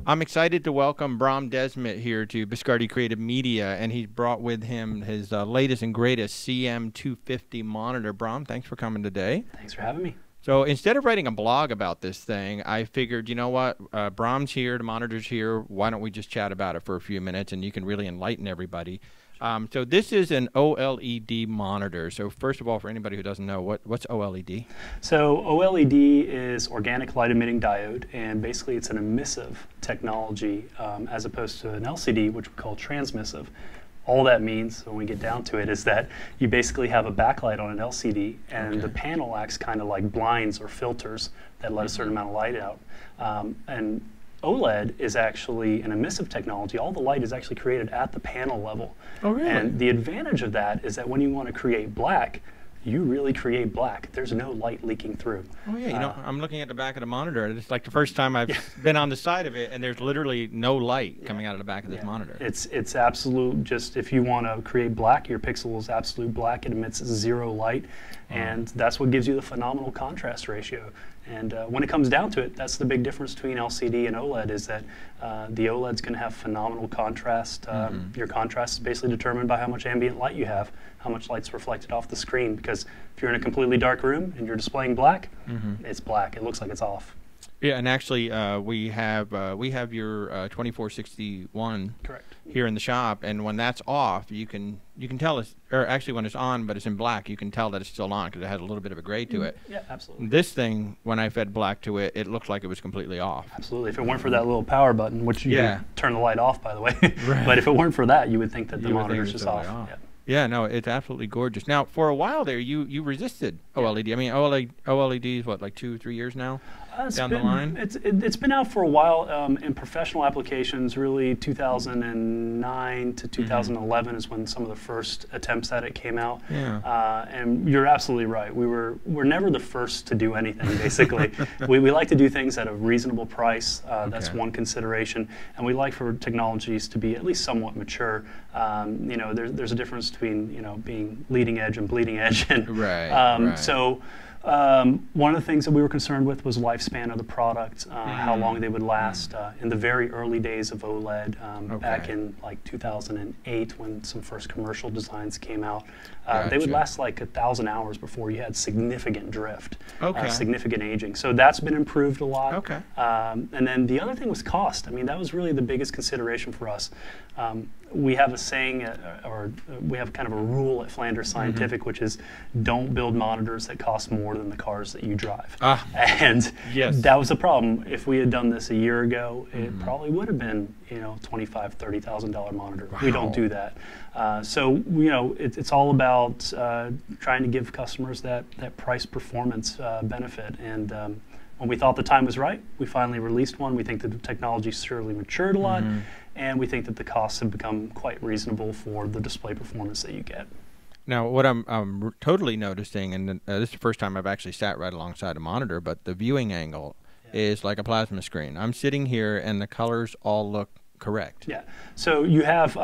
I'm excited to welcome Bram Desmet here to Biscardi Creative Media, and he's brought with him his latest and greatest CM250 monitor. Bram, thanks for coming today. Thanks for having me. So instead of writing a blog about this thing, I figured, you know what, Bram's here, the monitor's here, why don't we just chat about it for a few minutes and you can really enlighten everybody. So this is an OLED monitor. So first of all, for anybody who doesn't know, what's OLED? So OLED is organic light emitting diode, and basically it's an emissive technology as opposed to an LCD, which we call transmissive. All that means, when we get down to it, is that you basically have a backlight on an LCD, and the panel acts kind of like blinds or filters that let a certain amount of light out. And OLED is actually an emissive technology. All the light is actually created at the panel level. Oh, really? And the advantage of that is that when you want to create black, you really create black. There's no light leaking through. Oh yeah, you know, I'm looking at the back of the monitor. It's like the first time I've been on the side of it, and there's literally no light coming out of the back of this monitor. It's absolute, just if you want to create black, your pixel is absolute black. It emits zero light, and that's what gives you the phenomenal contrast ratio. And when it comes down to it, that's the big difference between LCD and OLED, is that the OLED's going to have phenomenal contrast. Your contrast is basically determined by how much ambient light you have, how much light's reflected off the screen. Because if you're in a completely dark room and you're displaying black, it's black. It looks like it's off. Yeah, and actually, we have your 2461 here in the shop, and when that's off, you can tell it's, or actually when it's on, but it's in black, you can tell that it's still on because it has a little bit of a gray to it. Yeah, absolutely. This thing, when I fed black to it, it looked like it was completely off. Absolutely. If it weren't for that little power button, which you can turn the light off, by the way, but if it weren't for that, you would think that the monitor's just off. Yeah, no, it's absolutely gorgeous. Now, for a while there, you resisted OLED. I mean, OLED is what, like 2 or 3 years now down the line? It's been out for a while in professional applications. Really, 2009 to 2011 is when some of the first attempts at it came out. Yeah. And you're absolutely right. We're never the first to do anything. Basically, we like to do things at a reasonable price. That's one consideration, and we like for technologies to be at least somewhat mature. You know, there's a difference between being leading edge and bleeding edge, and so. One of the things that we were concerned with was lifespan of the product, how long they would last. In the very early days of OLED, back in like 2008, when some first commercial designs came out, they would last like 1,000 hours before you had significant drift, significant aging. So that's been improved a lot. And then the other thing was cost. I mean, that was really the biggest consideration for us. We have a saying, or we have kind of a rule at Flanders Scientific, which is don't build monitors that cost more than the cars that you drive. And that was the problem. If we had done this a year ago, it probably would have been, $25,000, $30,000 monitor. We don't do that. So it's all about trying to give customers that price performance benefit. And when we thought the time was right, we finally released one. We think that the technology certainly matured a lot. And we think that the costs have become quite reasonable for the display performance that you get. Now, what I'm totally noticing, and this is the first time I've actually sat right alongside a monitor, but the viewing angle is like a plasma screen. I'm sitting here, and the colors all look correct. Yeah. So you have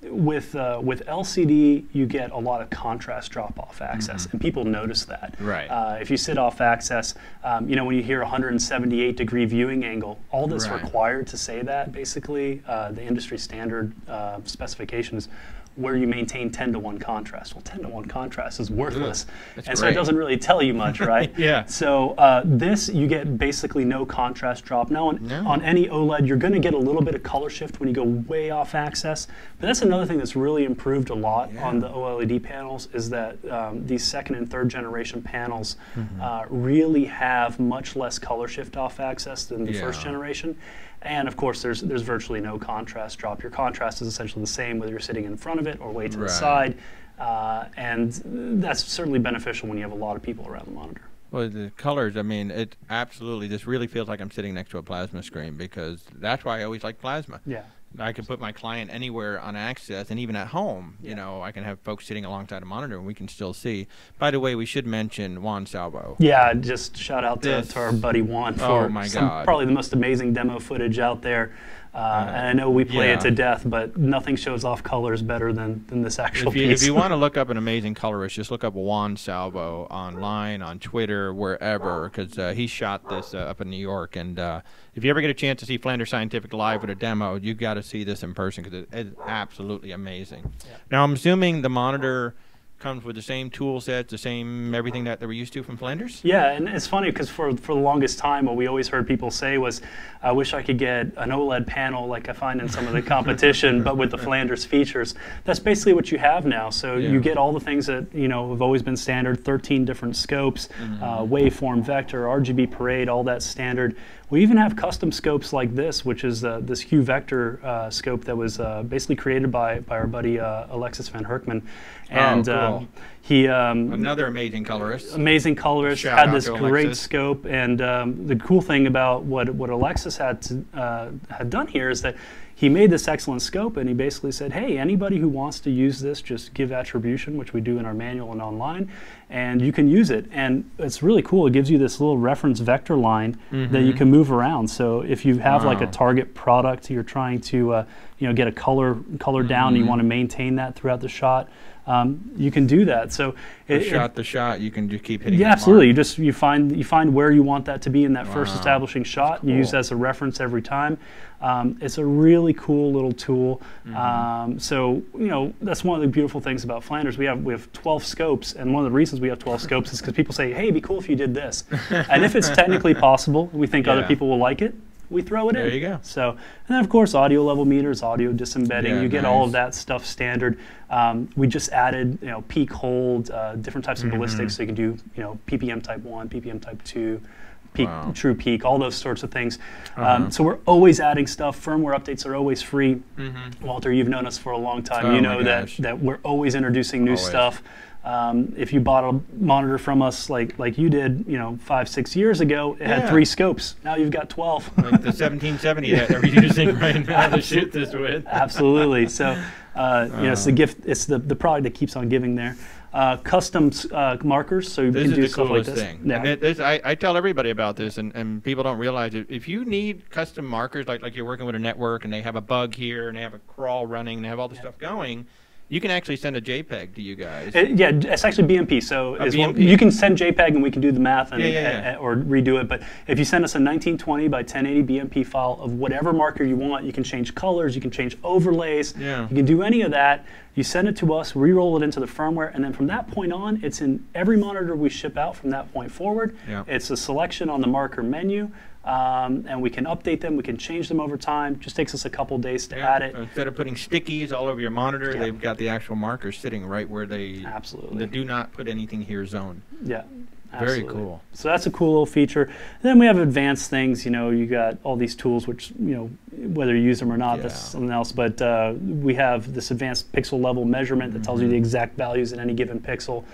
with LCD, you get a lot of contrast drop-off access, and people notice that. Right. If you sit off access, when you hear 178-degree viewing angle, all that's required to say that, basically, the industry standard specifications, where you maintain 10-to-1 contrast. Well, 10-to-1 contrast is worthless, and so it doesn't really tell you much, right? So this, you get basically no contrast drop. Now, on any OLED, you're going to get a little bit of color shift when you go way off access, but that's another thing that's really improved a lot on the OLED panels, is that these second and third generation panels really have much less color shift off access than the first generation. And of course, there's virtually no contrast drop. Your contrast is essentially the same whether you're sitting in front of it or way to the side, and that's certainly beneficial when you have a lot of people around the monitor. Well, the colors, I mean, it absolutely just really feels like I'm sitting next to a plasma screen, because that's why I always like plasma. Yeah. I can put my client anywhere on access, and even at home, I can have folks sitting alongside a monitor and we can still see. By the way, we should mention Juan Salvo. Yeah, just shout out to our buddy Juan for probably the most amazing demo footage out there. And I know we play it to death, but nothing shows off colors better than this actual piece. If you want to look up an amazing colorist, just look up Juan Salvo online, on Twitter, wherever, because he shot this up in New York. And if you ever get a chance to see Flanders Scientific live with a demo, you've got to see this in person because it's absolutely amazing. Yeah. Now, I'm assuming the monitor comes with the same tool sets, the same everything that they were used to from Flanders? Yeah, and it's funny because for the longest time, what we always heard people say was, I wish I could get an OLED panel like I find in some of the competition, but with the Flanders features. That's basically what you have now. So you get all the things that have always been standard, 13 different scopes, waveform, vector, RGB parade, all that standard. We even have custom scopes like this, which is the Skew vector scope that was basically created by our buddy Alexis van Herkman. And cool. he another amazing colorist. Amazing colorist, had this great scope. And the cool thing about what Alexis had done here is that he made this excellent scope, and he basically said, hey, anybody who wants to use this, just give attribution, which we do in our manual and online, and you can use it. And it's really cool. It gives you this little reference vector line that you can move around. So if you have like a target product, you're trying to get a color down, and you want to maintain that throughout the shot, you can do that. So the shot, you can just keep hitting. Yeah, absolutely. You find where you want that to be in that first establishing shot. You use it as a reference every time. It's a really cool little tool. So that's one of the beautiful things about Flanders. We have 12 scopes, and one of the reasons we have 12 scopes is because people say, hey, it'd be cool if you did this. And if it's technically possible, we think other people will like it, we throw it in. There you go. So, and then of course audio level meters, audio disembedding, you get all of that stuff standard. We just added peak hold, different types of ballistics, so you can do PPM type 1, PPM type 2, peak, true peak, all those sorts of things. So we're always adding stuff. Firmware updates are always free. Walter, you've known us for a long time. You know that we're always introducing new stuff. If you bought a monitor from us like you did, 5-6 years ago, it had 3 scopes. Now you've got 12. Like the 1770 that we're using right now to shoot this with. Absolutely. So it's the gift. It's the product that keeps on giving there. Custom markers, so you can do stuff like this. This is the coolest thing. Yeah. I tell everybody about this, and people don't realize it. If you need custom markers, like you're working with a network, and they have a bug here, and they have a crawl running, and they have all this stuff going, you can actually send a JPEG to you guys. It's actually BMP. So you can send JPEG and we can do the math or redo it. But if you send us a 1920 by 1080 BMP file of whatever marker you want, you can change colors, you can change overlays, you can do any of that. You send it to us, we roll it into the firmware, and then from that point on, it's in every monitor we ship out from that point forward. It's a selection on the marker menu. And we can update them, we can change them over time. Just takes us a couple days to add it. Instead of putting stickies all over your monitor, they've got the actual markers sitting right where they do not put anything here zone. Yeah. Absolutely. Very cool. So that's a cool little feature. And then we have advanced things. You got all these tools, which whether you use them or not, that's something else. But we have this advanced pixel level measurement that tells you the exact values in any given pixel.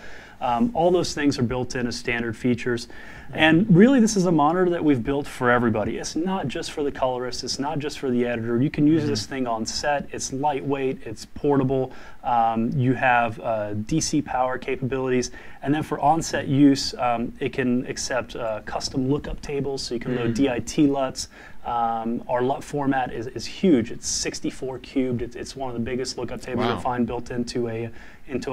All those things are built in as standard features. And really, this is a monitor that we've built for everybody. It's not just for the colorist. It's not just for the editor. You can use this thing on set. It's lightweight. It's portable. You have DC power capabilities. And then for on-set use, it can accept custom lookup tables, so you can load DIT LUTs. Our LUT format is huge. It's 64 cubed. It's one of the biggest lookup tables you'll find built into a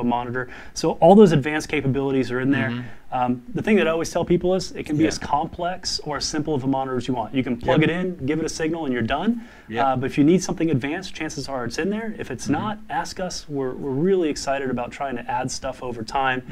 monitor. So all those advanced capabilities are in there. The thing that I always tell people is it can be as complex or as simple of a monitor as you want. You can plug it in, give it a signal, and you're done. But if you need something advanced, chances are it's in there. If it's not, ask us. We're really excited about trying to add stuff over time.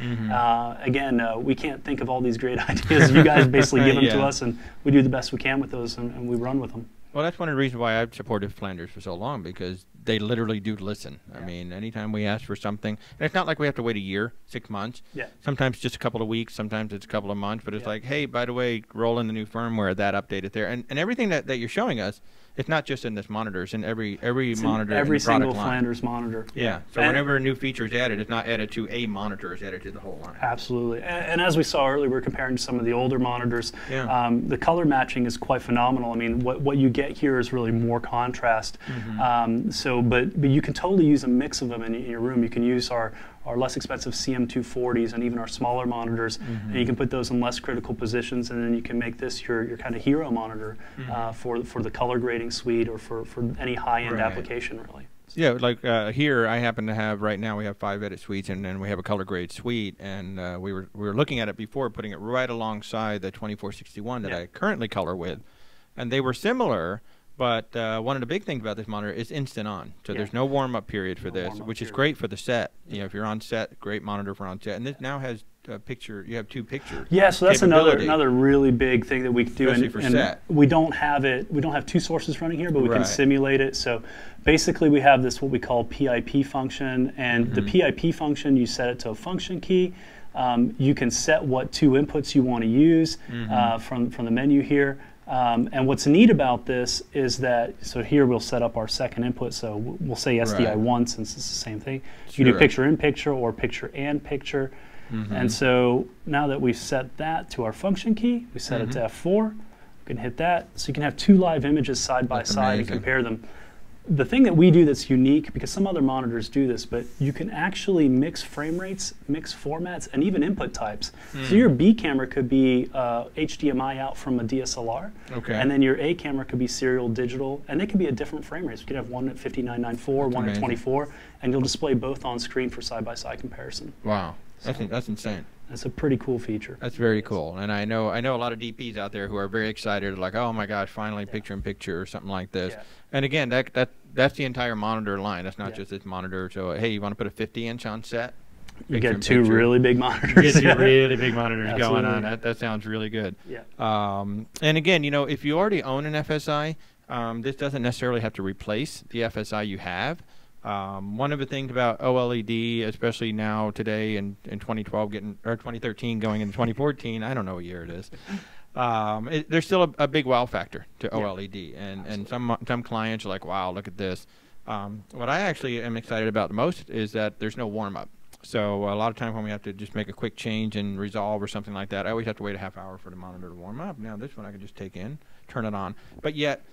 Again, we can't think of all these great ideas. You guys basically give them to us, and we do the best we can with those, and we run with them. Well, that's one of the reasons why I've supported Flanders for so long, because they literally do listen. I mean, anytime we ask for something, and it's not like we have to wait a year, 6 months. Sometimes just a couple of weeks, sometimes it's a couple of months, but it's like, hey, by the way, roll in the new firmware, that updated there. And everything that you're showing us, it's not just in this monitor, it's in every monitor. Every single Flanders monitor. So whenever a new feature is added, it's not added to a monitor, it's added to the whole line. Absolutely. And as we saw earlier, we're comparing to some of the older monitors. The color matching is quite phenomenal. I mean, what you get here is really more contrast. But you can totally use a mix of them in your room. You can use our our less expensive CM240s and even our smaller monitors, and you can put those in less critical positions, and then you can make this your kind of hero monitor for the color grading suite or for any high-end application, really. Yeah, like here I happen to have right now we have 5 edit suites, and then we have a color grade suite, and we were looking at it before, putting it right alongside the 2461 that I currently color with, and they were similar. But one of the big things about this monitor is instant on, so there's no warm up period for this, which is great for the set. You know, if you're on set, great monitor for on set, and this now has picture. You have 2 pictures. Yeah, so that's another really big thing that we do. Especially for set. We don't have it. We don't have 2 sources running here, but we can simulate it. So basically, we have this what we call PIP function, and the PIP function, you set it to a function key. You can set what 2 inputs you want to use from the menu here. And what's neat about this is that, so here we'll set up our second input, so we'll say SDI1 since it's the same thing. You do picture-in-picture or picture-and-picture. And so now that we've set that to our function key, we set it to F4, we can hit that. So you can have 2 live images side by side and compare them. The thing that we do that's unique, because some other monitors do this, but you can actually mix frame rates, mix formats, and even input types. So your B camera could be HDMI out from a DSLR, and then your A camera could be serial digital, and they could be at different frame rates. You could have one at 5994, one at 24, and you'll display both on screen for side-by-side comparison. Wow, that's insane. That's a pretty cool feature. That's very cool, and I know a lot of DPs out there who are very excited, like, oh my gosh, finally picture-in-picture or something like this. And again, that's the entire monitor line. That's not just this monitor. So hey, you want to put a 50-inch on set? You get 2 really big monitors. You get 2 really big monitors going on. That sounds really good. And again, you know, if you already own an FSI, this doesn't necessarily have to replace the FSI you have. One of the things about OLED, especially now today in 2012 or 2013 going into 2014, I don't know what year it is. There's still a big wow factor to OLED, and some clients are like, wow, look at this. What I actually am excited about the most is that there's no warm up. So a lot of times when we have to just make a quick change in Resolve or something like that, I always have to wait a half hour for the monitor to warm up. Now this one I can just take in, turn it on, but yet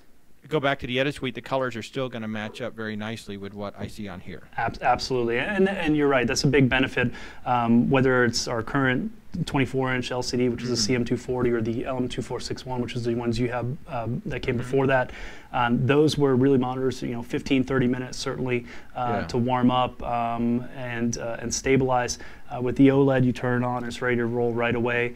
go back to the edit suite, the colors are still going to match up very nicely with what I see on here. Absolutely, and you're right. That's a big benefit, whether it's our current 24-inch LCD, which is the CM240, or the LM2461, which is the ones you have that came before that. Those were really monitors, 15, 30 minutes certainly to warm up and stabilize. With the OLED, you turn it on, it's ready to roll right away.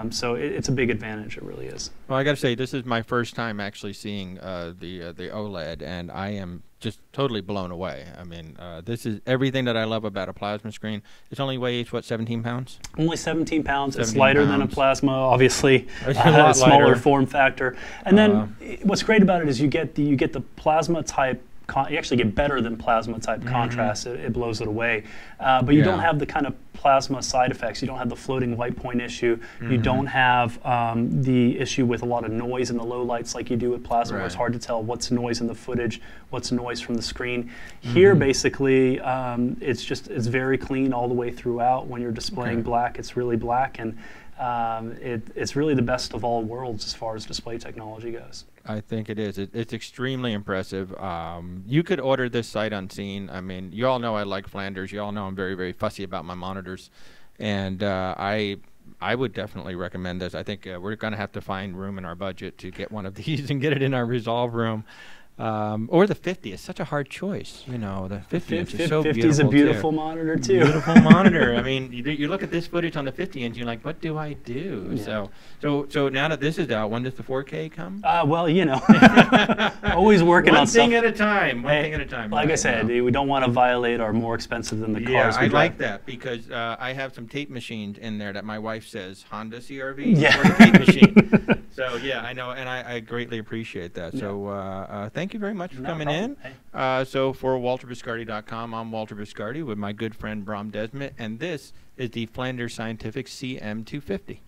So it's a big advantage, it really is. Well, I got to say, this is my first time actually seeing the OLED, and I am just totally blown away. I mean, this is everything that I love about a plasma screen. It only weighs, what, 17 pounds? Only 17 pounds. It's lighter than a plasma, obviously. A smaller form factor. And then what's great about it is you get the plasma type. You actually get better than plasma type contrast. It blows it away. But you don't have the kind of plasma side effects. You don't have the floating white point issue. You don't have the issue with a lot of noise in the low lights like you do with plasma, where it's hard to tell what's noise in the footage, what's noise from the screen. Here, basically, it's very clean all the way throughout. When you're displaying black, it's really black, and it's really the best of all worlds as far as display technology goes. I think it is. It's extremely impressive. You could order this sight unseen. I mean, you all know I like Flanders. You all know I'm very, very fussy about my monitors. And I would definitely recommend this. I think we're going to have to find room in our budget to get one of these and get it in our Resolve room. Or the 50 is such a hard choice. The 50 inch is so beautiful. 50 is a beautiful monitor too. Beautiful monitor. I mean, you look at this footage on the 50 inch, you're like, what do I do? Yeah. So now that this is out, when does the 4K come? Well, always working on one thing at a time. One thing at a time. Like I said, we don't want to violate our more expensive than the cars. Yeah, I like that because I have some tape machines in there that my wife says Honda CRV for the tape machine. So yeah, I know, and I greatly appreciate that. So thank you very much for coming in. So for WalterBiscardi.com, I'm Walter Biscardi with my good friend Bram Desmet, and this is the Flanders Scientific CM250.